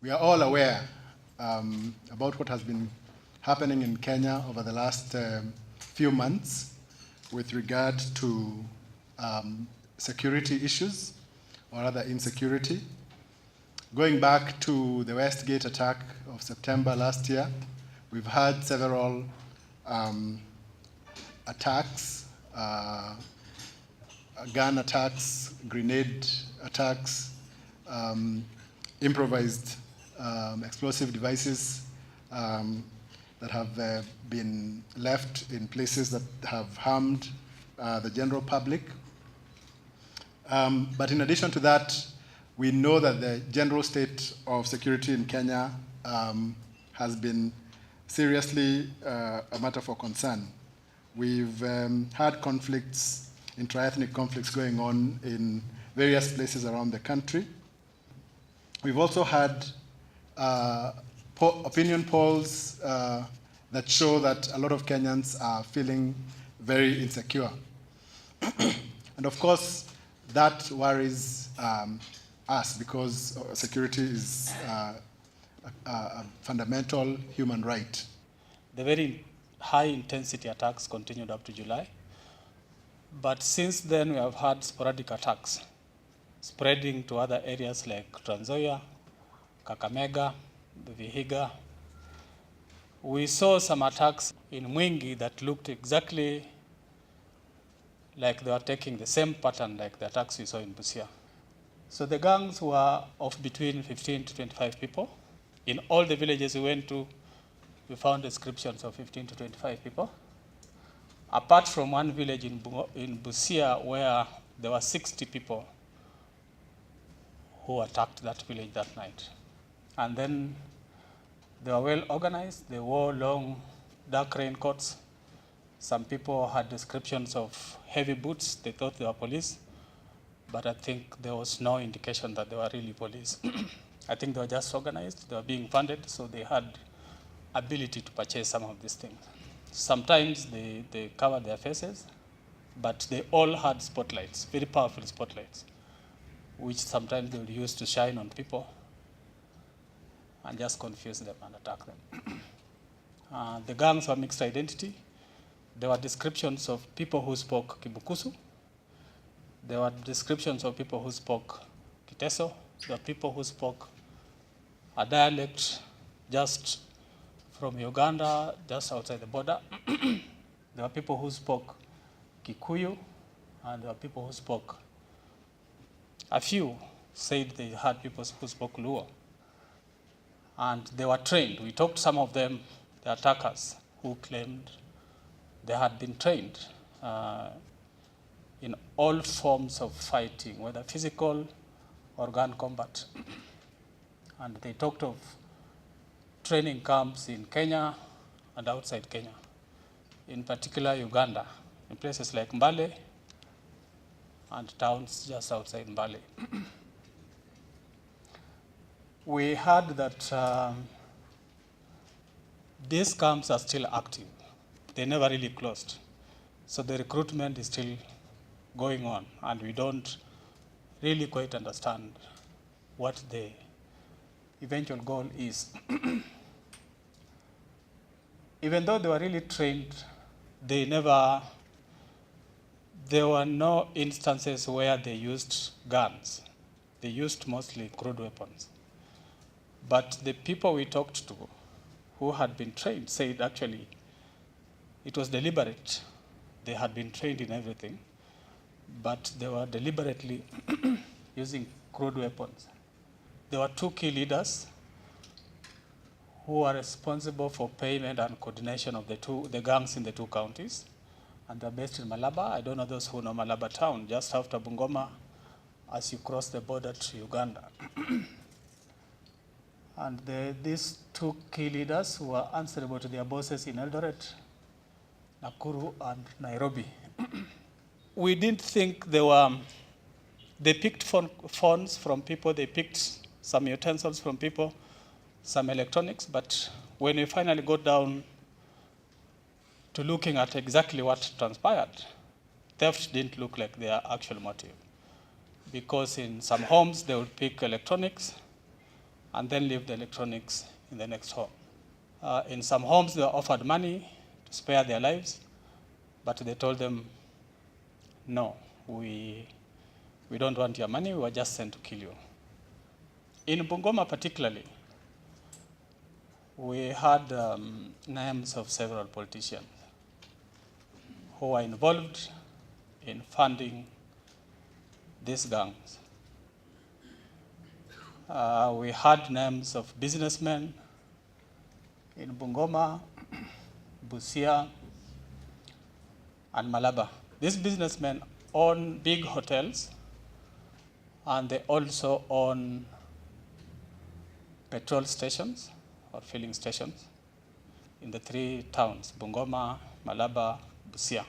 We are all aware about what has been happening in Kenya over the last few months with regard to security issues, or rather insecurity. Going back to the Westgate attack of September last year, we've had several attacks, gun attacks, grenade attacks, improvised explosive devices that have been left in places that have harmed the general public. But in addition to that, we know that the general state of security in Kenya has been seriously a matter for concern. We've had conflicts, intra-ethnic conflicts going on in various places around the country. We've also had opinion polls that show that a lot of Kenyans are feeling very insecure. And of course, that worries us because security is a fundamental human right. The very high intensity attacks continued up to July. But since then, we have had sporadic attacks spreading to other areas like Trans Nzoia, Kakamega, Vihiga. We saw some attacks in Mwingi that looked exactly like they were taking the same pattern like the attacks we saw in Busia. So the gangs were of between 15 to 25 people. In all the villages we went to, we found descriptions of 15 to 25 people. Apart from one village in Busia where there were 60 people who attacked that village that night. And then they were well organized. They wore long, dark raincoats. Some people had descriptions of heavy boots. They thought they were police, but I think there was no indication that they were really police. I think they were just organized. They were being funded, so they had ability to purchase some of these things. Sometimes they covered their faces, but they all had spotlights, very powerful spotlights, which sometimes they would use to shine on people and just confuse them and attack them. The gangs were mixed identity. There were descriptions of people who spoke Kibukusu. There were descriptions of people who spoke Kiteso. There were people who spoke a dialect just from Uganda, just outside the border. There were people who spoke Kikuyu, and there were people who spoke, a few said they had people who spoke Luo. And they were trained. We talked to some of them, the attackers, who claimed they had been trained in all forms of fighting, whether physical or gun combat. And they talked of training camps in Kenya and outside Kenya, in particular Uganda, in places like Mbale and towns just outside Mbale. We heard that these camps are still active. They never really closed. So the recruitment is still going on, and we don't really quite understand what the eventual goal is. Even though they were really trained, there were no instances where they used guns. They used mostly crude weapons. But the people we talked to who had been trained said actually it was deliberate. They had been trained in everything, but they were deliberately using crude weapons. There were two key leaders who were responsible for payment and coordination of the gangs in the two counties, and they're based in Malaba. I don't know those who know Malaba town, just after Bungoma as you cross the border to Uganda. And these two key leaders were answerable to their bosses in Eldoret, Nakuru, and Nairobi. We didn't think they picked phones from people, they picked some utensils from people, some electronics, but when we finally got down to looking at exactly what transpired, theft didn't look like their actual motive. Because in some homes, they would pick electronics, and then leave the electronics in the next home. In some homes, they were offered money to spare their lives, but they told them, no, we don't want your money, we were just sent to kill you. In Bungoma particularly, we had names of several politicians who were involved in funding these gangs. We had names of businessmen in Bungoma, Busia, and Malaba. These businessmen own big hotels, and they also own petrol stations or filling stations in the 3 towns, Bungoma, Malaba, Busia.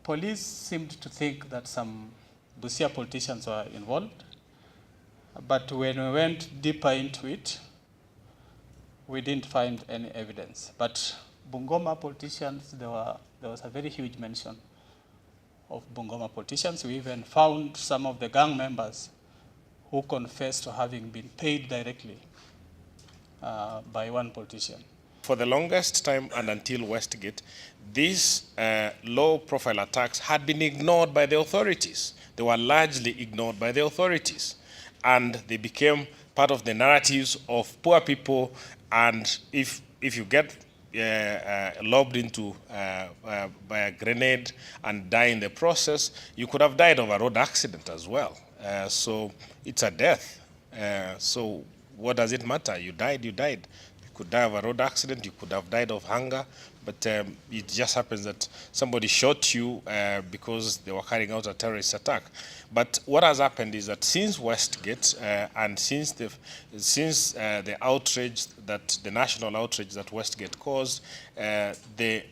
Police seemed to think that some Busia politicians were involved, but when we went deeper into it, we didn't find any evidence. But Bungoma politicians, there was a very huge mention of Bungoma politicians. We even found some of the gang members who confessed to having been paid directly by one politician. For the longest time and until Westgate, these low-profile attacks had been ignored by the authorities. They were largely ignored by the authorities, and they became part of the narratives of poor people. And if you get lobbed into by a grenade and die in the process, you could have died of a road accident as well. So it's a death. So what does it matter? You died, you died. You could die of a road accident, you could have died of hunger, but it just happens that somebody shot you because they were carrying out a terrorist attack. But what has happened is that since Westgate and since the outrage, the national outrage that Westgate caused, the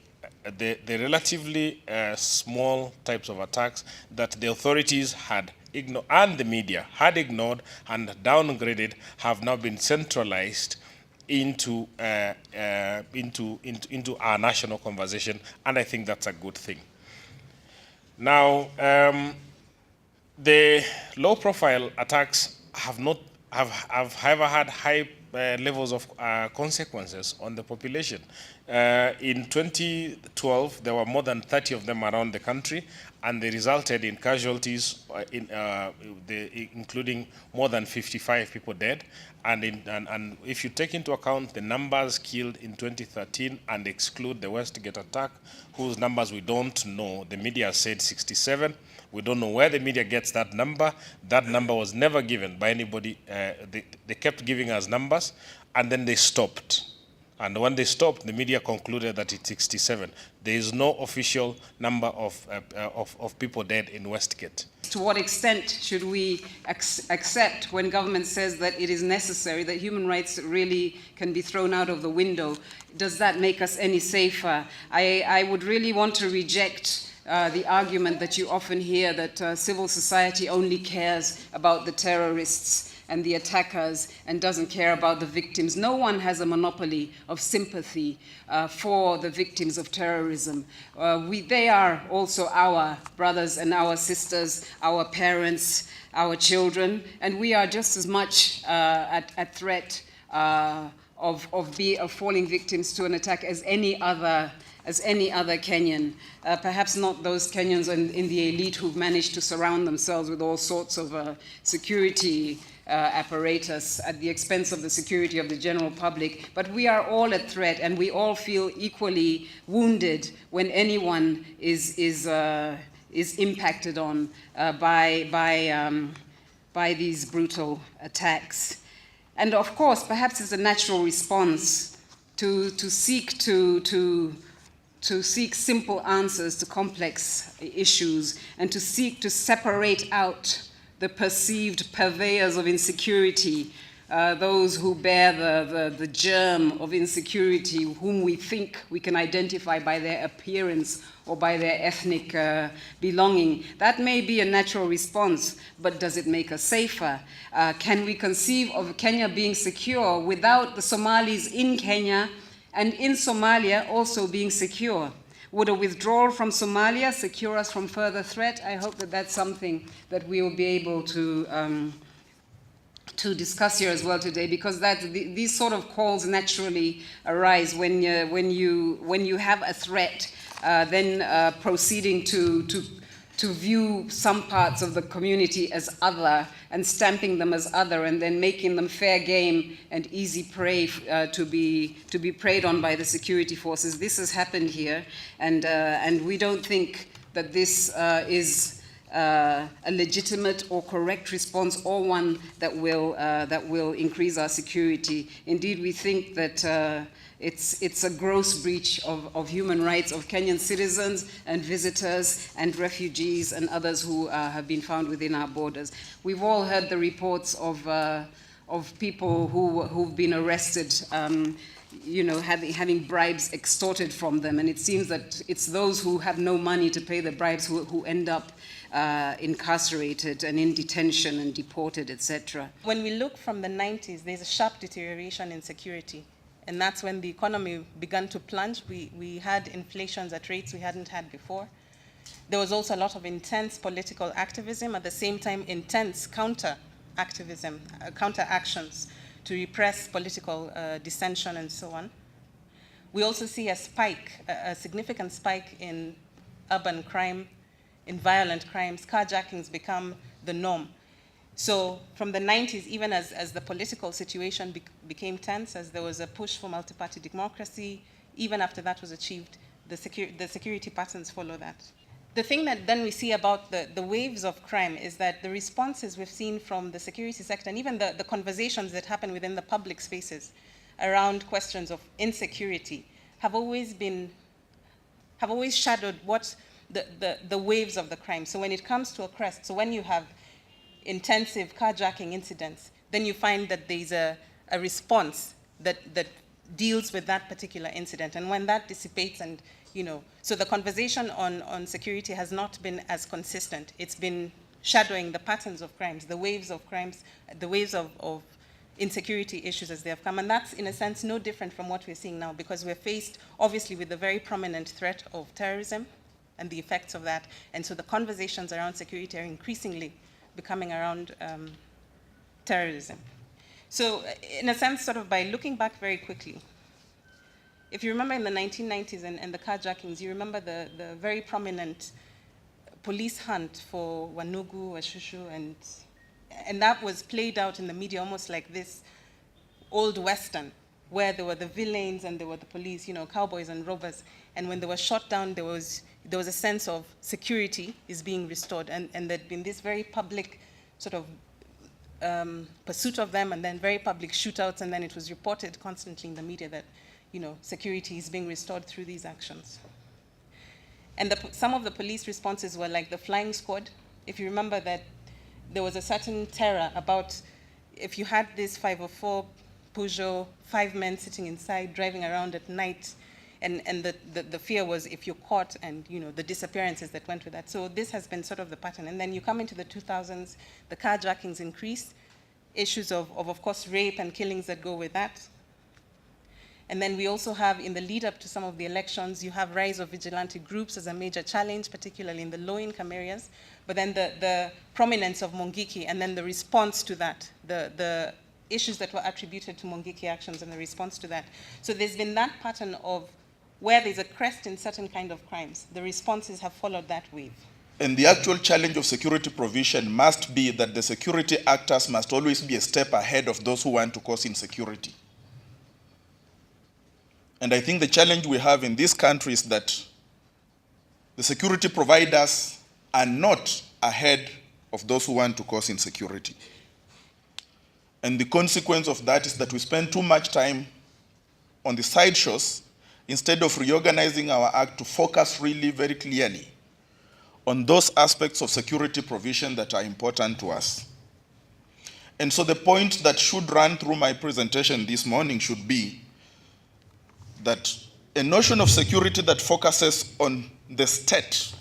relatively small types of attacks that the authorities had ignored and the media had ignored and downgraded have now been centralized into our national conversation, and I think that's a good thing. Now, the low-profile attacks have however had high levels of consequences on the population. In 2012, there were more than 30 of them around the country, and they resulted in casualties, including more than 55 people dead. And if you take into account the numbers killed in 2013 and exclude the Westgate attack, whose numbers we don't know, the media said 67. We don't know where the media gets that number. That number was never given by anybody. They kept giving us numbers, and then they stopped. And when they stopped, the media concluded that it's 67. There is no official number of people dead in Westgate. To what extent should we accept when government says that it is necessary, that human rights really can be thrown out of the window? Does that make us any safer? I would really want to reject the argument that you often hear that civil society only cares about the terrorists and the attackers and doesn't care about the victims. No one has a monopoly of sympathy for the victims of terrorism. They are also our brothers and our sisters, our parents, our children, and we are just as much at threat of falling victims to an attack as any other Kenyan. Perhaps not those Kenyans in the elite who've managed to surround themselves with all sorts of security apparatus at the expense of the security of the general public, but we are all at threat, and we all feel equally wounded when anyone is impacted on by these brutal attacks. And of course, perhaps it's a natural response to seek simple answers to complex issues, and to seek to separate out the perceived purveyors of insecurity, those who bear the germ of insecurity, whom we think we can identify by their appearance or by their ethnic belonging. That may be a natural response, but does it make us safer? Can we conceive of Kenya being secure without the Somalis in Kenya and in Somalia also being secure? Would a withdrawal from Somalia secure us from further threat? I hope that that's something that we will be able to to discuss here as well today, because these sort of calls naturally arise when you have a threat, then proceeding to view some parts of the community as other and stamping them as other, and then making them fair game and easy prey to be preyed on by the security forces. This has happened here, and we don't think that this is a legitimate or correct response, or one that will increase our security. Indeed, we think that it's a gross breach of human rights of Kenyan citizens and visitors and refugees and others who have been found within our borders. We've all heard the reports of people who've been arrested, having bribes extorted from them, and it seems that it's those who have no money to pay the bribes who end up incarcerated and in detention and deported, etc. When we look from the 90s, there's a sharp deterioration in security. And that's when the economy began to plunge. We had inflations at rates we hadn't had before. There was also a lot of intense political activism, at the same time intense counter-activism, counter-actions to repress political dissension and so on. We also see a spike, a significant spike in urban crime, in violent crimes. Carjackings become the norm. So from the 90s, even as the political situation became tense, as there was a push for multi-party democracy, even after that was achieved, the security patterns follow that. The thing that then we see about the waves of crime is that the responses we've seen from the security sector, and even the conversations that happen within the public spaces around questions of insecurity, have always shadowed what the waves of the crime. So when it comes to a crest, so when you have intensive carjacking incidents, then you find that there's a response that deals with that particular incident. And when that dissipates, and so the conversation on security has not been as consistent. It's been shadowing the patterns of crimes, the waves of crimes, the waves of insecurity issues as they have come. And that's, in a sense, no different from what we're seeing now, because we're faced, obviously, with the very prominent threat of terrorism and the effects of that. And so the conversations around security are increasingly becoming around terrorism. So in a sense, sort of by looking back very quickly, if you remember in the 1990s and the carjackings, you remember the very prominent police hunt for Wanugu, Washushu, and that was played out in the media almost like this old Western, where there were the villains and there were the police, cowboys and robbers. And when they were shot down, there was a sense of security is being restored. And there'd been this very public sort of pursuit of them, and then very public shootouts, and then it was reported constantly in the media that, security is being restored through these actions. And some of the police responses were like the flying squad. If you remember that there was a certain terror about if you had this 504 Peugeot, 5 men sitting inside, driving around at night, and the fear was if you're caught, and the disappearances that went with that. So this has been sort of the pattern. And then you come into the 2000s, the carjackings increase, issues of course, rape and killings that go with that. And then we also have, in the lead up to some of the elections, you have rise of vigilante groups as a major challenge, particularly in the low-income areas. But then the prominence of Mungiki, and then the response to that, the issues that were attributed to Mungiki actions and the response to that. So there's been that pattern of where there's a crest in certain kind of crimes, the responses have followed that wave. And the actual challenge of security provision must be that the security actors must always be a step ahead of those who want to cause insecurity. And I think the challenge we have in this country is that the security providers are not ahead of those who want to cause insecurity. And the consequence of that is that we spend too much time on the sideshows instead of reorganizing our act to focus really very clearly on those aspects of security provision that are important to us. And so the point that should run through my presentation this morning should be that a notion of security that focuses on the state,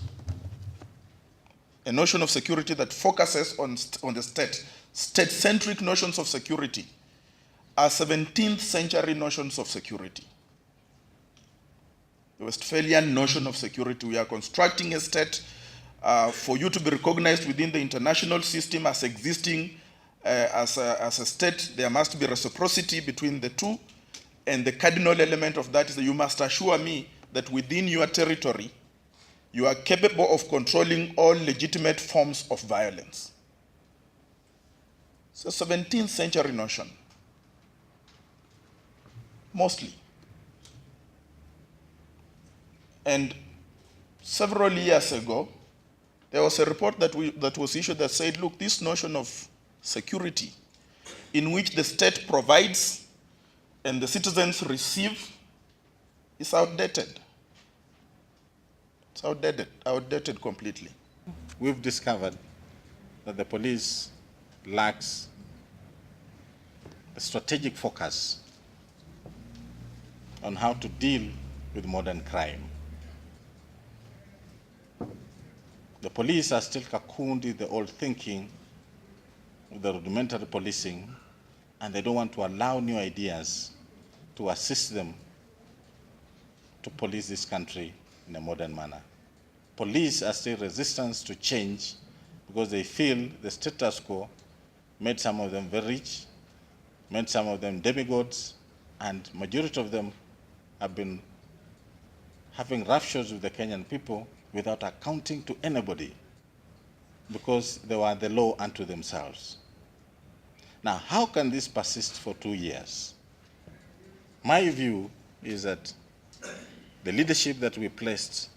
a notion of security that focuses on the state, state-centric notions of security are 17th century notions of security. The Westphalian notion of security, we are constructing a state for you to be recognized within the international system as existing as a state, there must be reciprocity between the two. And the cardinal element of that is that you must assure me that within your territory, you are capable of controlling all legitimate forms of violence. It's a 17th century notion, mostly. And several years ago, there was a report that was issued that said, look, this notion of security in which the state provides and the citizens receive is outdated. It's outdated completely. We've discovered that the police lacks a strategic focus on how to deal with modern crime. The police are still cocooned in the old thinking of the rudimentary policing, and they don't want to allow new ideas to assist them to police this country in a modern manner. Police are still resistant to change because they feel the status quo made some of them very rich, made some of them demigods, and majority of them have been having ruptures with the Kenyan people without accounting to anybody because they were the law unto themselves. Now, how can this persist for 2 years? My view is that the leadership that we placed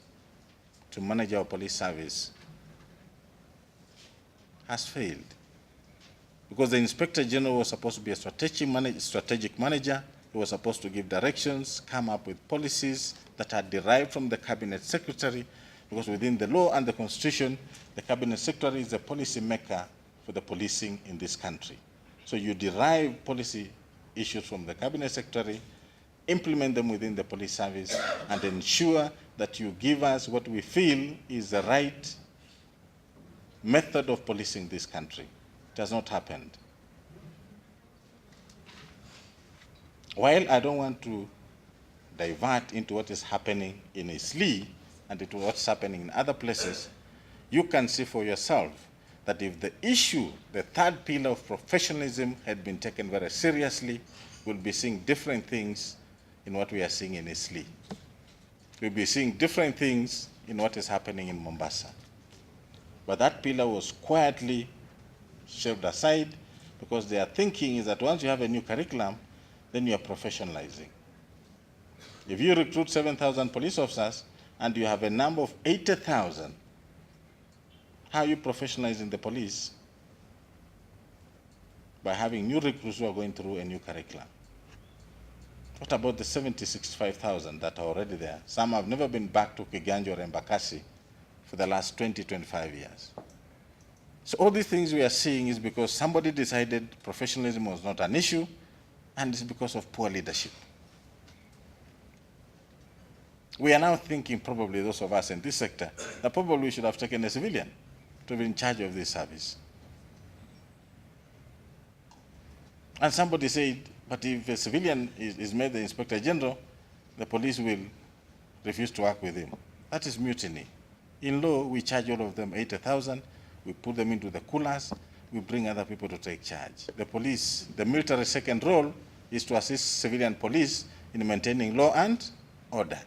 to manage our police service has failed. Because the Inspector General was supposed to be a strategic manager. He was supposed to give directions, come up with policies that are derived from the Cabinet Secretary, because within the law and the Constitution, the Cabinet Secretary is the policy maker for the policing in this country. So you derive policy issues from the Cabinet Secretary, implement them within the police service, and ensure that you give us what we feel is the right method of policing this country. It has not happened. While I don't want to divert into what is happening in Isli and into what's happening in other places, you can see for yourself that if the issue, the third pillar of professionalism, had been taken very seriously, we'll be seeing different things in what we are seeing in Isli. We'll be seeing different things in what is happening in Mombasa. But that pillar was quietly shoved aside because their thinking is that once you have a new curriculum, then you are professionalizing. If you recruit 7,000 police officers and you have a number of 80,000, how are you professionalizing the police? By having new recruits who are going through a new curriculum. What about the 65,000 that are already there? Some have never been back to Kiganjo or Embakasi for the last 20, 25 years. So all these things we are seeing is because somebody decided professionalism was not an issue, and it's because of poor leadership. We are now thinking, probably those of us in this sector, that probably we should have taken a civilian to be in charge of this service. And somebody said, but if a civilian is made the Inspector General, the police will refuse to work with him. That is mutiny. In law, we charge all of them 80,000, we put them into the coolers, we bring other people to take charge. The police, the military second role is to assist civilian police in maintaining law and order.